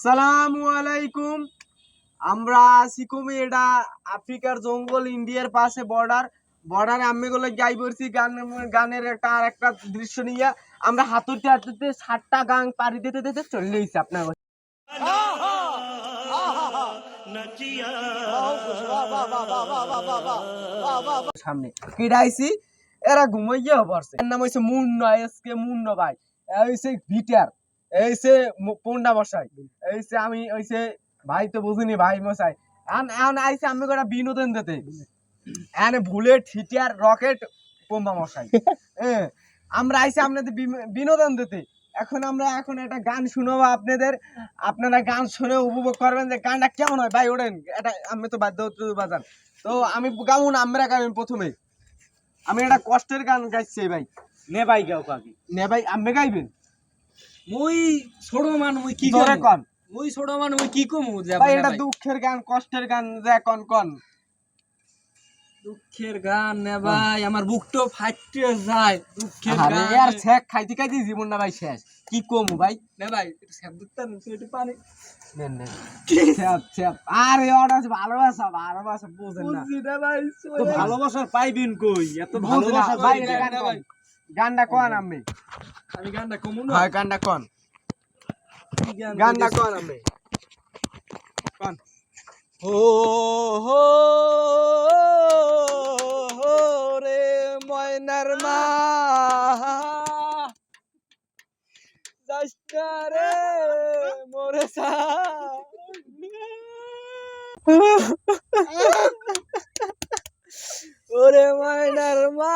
আসসালামু আলাইকুম। আমরা আছি কমি এটা আফ্রিকার জঙ্গল, ইন্ডিয়ার পাশে বর্ডারে আমি গুলো গাই পড়ছি গানের একটা আর একটা দৃশ্য নিয়ে আমরা হাতুড়তে হাতুড়তে 7টা গান পাড়ি দিতে দিতে চলে এসেছি আপনার সামনে কিডাইছি। এরা ঘুমাইয়া পড়ছে। এর নাম হইছে মুন্ড, এসকে মুন্ড ভাই। এই হইছে ভিটার, এই সে পন্ডা মশাই, এই সে আমি হইছে ভাই তো বুঝিনি ভাই মশাই। এখন আইছে আমি একটা বিনোদন দিতে, এনে বুলেট হিটিয়ার রকেট বোমা মশাই। হ্যাঁ, আমরা আইছি আপনাদের বিনোদন দিতে। এখন একটা গান শুনবো আপনাদের, আপনারা গান শুনে উপভোগ করবেন যে গানটা কেমন হয়। ভাই ওঠেন, এটা আমি তো বাধ্য বাজান, তো আমি গাবো না, আমরা গাবেন প্রথমে। আমি একটা কষ্টের গান গাইছি ভাই। নে ভাই গাও কাকি নে ভাই আপনি গাইবেন। মুই ছোট মান মুই কি জোরে কম কন মুই ছোট মান মুই কি কমু যে ভাই, এটা দুঃখের গান কষ্টের গান যে কন। দুঃখের গান নে ভাই, আমার বুকটো ফাটতে যায় দুঃখের আরে গান। यार শেখ খাইতে খাইতে জীবন না ভাই শেষ, কি কমু ভাই। নে ভাই একটু স্যাপ দিতে একটু পানি নেন ছেপ আরে ওটা ভালোবাসা বুঝেন না। বুঝছি রে ভাই, তো ভালোবাসার পাইবেন কই? এত ভালোবাসা ভালোবাসা ভাই, ভাই গানটা কোন আমি। আমি গানটা কমু না। হ্যাঁ গানটা কোন, গানটা কোন আমি কোন। ও হো রে ময়নার মা যাইস্তা রে মোরে সা। ওরে ময়নার মা,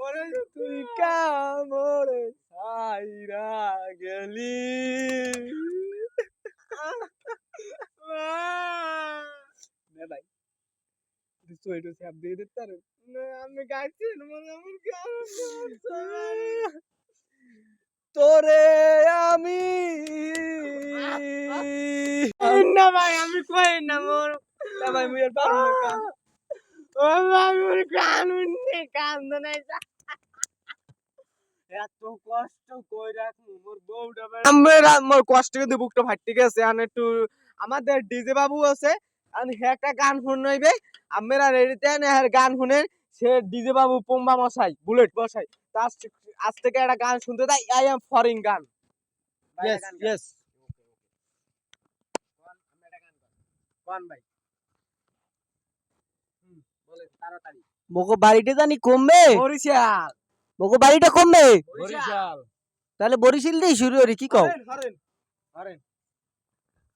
ওরে তুই কামড়ে ছাইরা গেলি। নে ভাই একটু স্যাপ দিয়ে দিতে পারেন? আমি গাইছি তোরে আমি না ভাই, আমি কই না মোর না ভাই, মুই আর পারবো না গান। ও ভাই মোর গান উন্নে কান্দো নাই যা। এত কষ্ট কই রাখমু মোর বউটা। মোর কষ্ট কিন্তু বুকটা ফাটতে গেছে। আর একটু আমাদের ডিজে বাবু আছে, আমি একটা গান শুনইবে আমরা রেডিতে আনে আর গান শুনে সে ডিজে বাবু পোম্বা মশাই বুলেট বসাই। আজ থেকে একটা গান শুনতে তাই আই এম ফরিং গান। ইয়েস ইয়েস কোন ভাই বলে তাড়াতাড়ি। মোগো বাড়িটা জানি কমবে, বরিশাল মোগো বাড়িটা কমবে, বরিশাল তাহলে বরিশাল দিয়ে শুরু করি, কি কও? হরেন হরেন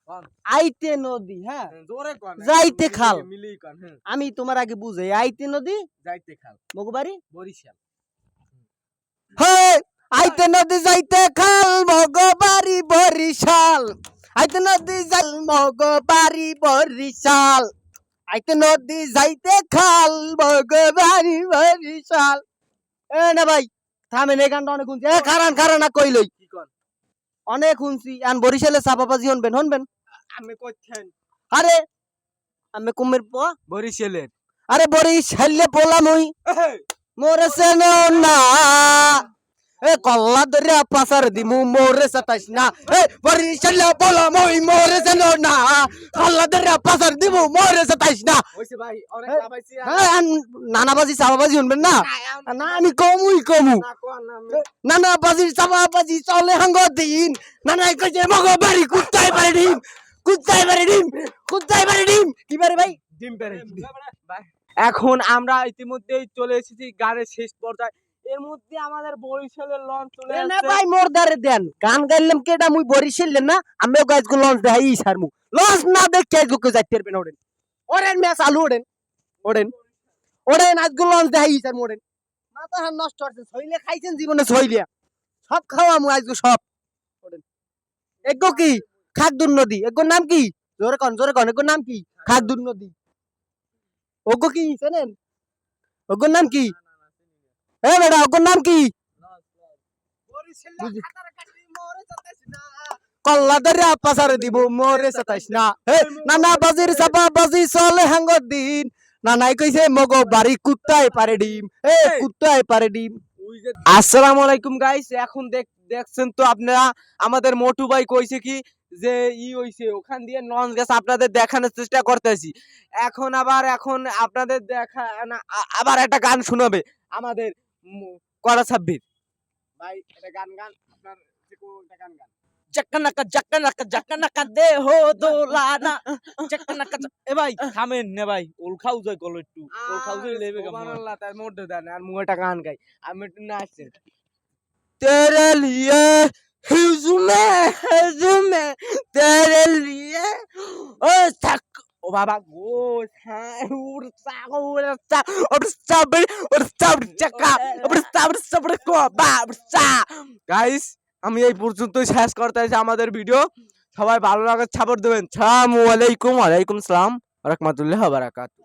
কোন আইতে নদী, হ্যাঁ জোরে কোন, যাইতে খাল। মিলি কোন। হ্যাঁ আমি তোমার আগে বুঝাই, আইতে নদী যাইতে খাল মোগো বাড়ি বরিশাল। হে, আইতে নদী যাইতে খাল মোগো বাড়ি বরিশাল, আইতে নদী যাই মোগো বাড়ি বরিশাল, আইতে নদী যাইতে খাল মোগো বাড়ি বরিশাল। এ না ভাই থামেন, এই গানটা অনেক শুনছি। খারান না কইলই কি কোন অনেক শুনছি। আন বরিশালে চাপাবাজি হনবেন। আমি কইছেন আরে আমি কুমের বরিশালের। আরে বরিশালে বললাম ওই মোরে সেনো না, এ কল্লা দরিয়া পাসার দিমু মোরে সাতাইশ না। এ বরিশালে বললাম ওই মোরে সেনো না, কল্লা দরিয়া পাসার দিমু মোরে সাতাইশ না। হইছে ভাই অনেক লাভাইছি। হ্যাঁ নানাবাজি চাপাবাজি শুনবেন না, না আমি কমু না কোন আমি নানাবাজির চাপাবাজি চলে হাঙ্গ দিন। নানাই কইছে মগো বাড়ি কুত্তাই পারে ডিম, কুত্তাই পারে ডিম, কুত্তাই পারে ডিম। কি পারে ভাই? ডিম পেরে ভাই। এখন আমরা ইতিমধ্যেই চলে এসেছি গানের শেষ পর্যায়ে। এর মধ্যে আমাদের বরিশালের লঞ্চ চলে না আসছে। ভাই মোর দারে দেন, গান গাইলাম কেডা মুই বরিশাল না, আমিও গাইজগো লঞ্চ দেখাই সারমু। লঞ্চ না দেখ কেজগো যাইতে পারবেন। ওরেন ম্যাচ আলু ওরেন আজগো লঞ্চ দেখাই সারমু। মাথা হান নষ্ট হচ্ছে, ছইলে খাইছেন জীবনে, ছইলে সব খাওয়া মু আজগো সব। এগো কি খাকদুর নদী, এগোর নাম কি? জোরে কন এগোর নাম কি? খাকদুর নদী। ওগো কি চেনেন? ওগোর নাম কি? এ বেটা ওগোর নাম কি? কল্লা দরিয়া পাসারে দিব মোরে সাতাইশ না। হে নানা বাজির চাপা বাজি চলে হাঙ্গ দিন। নানাই কইছে মগো বাড়ি কুত্তাই পারে ডিম, এ কুত্তাই পারে ডিম। আসসালামু আলাইকুম গাইস। এখন দেখছেন তো আপনারা, আমাদের মোটু ভাই কইছে কি যে হইছে ওখান দিয়ে লঞ্চ গেছে, আপনাদের দেখানোর চেষ্টা করতেছি। এখন আপনাদের আবার একটা গান শোনাবে আমাদের করা সাব্বির ভাই। একটা গান আপনার যে কোনটা গান জাকানাকা দেহ দোলানা জাকানাকা। এ ভাই থামেন না ভাই, ওল খাও যায় গলো একটু, ওল খাও যায় লেবে গাম। সুবহানাল্লাহ, তার মধ্যে দেন আর মুই একটা গান গাই, আমি একটু নাচছি। तेरे लिए हुज़ुमे तेरे लिए ओ तक ओ बाबा गो গাইস, আমি এই পর্যন্তই শেষ করতে চাই আমাদের ভিডিও। সবাই ভালো লাগে সাপোর্ট দেবেন। আসসালামু আলাইকুম, ওয়া আলাইকুম সালাম ওয়া রাহমাতুল্লাহি ওয়া বারাকাতুহু।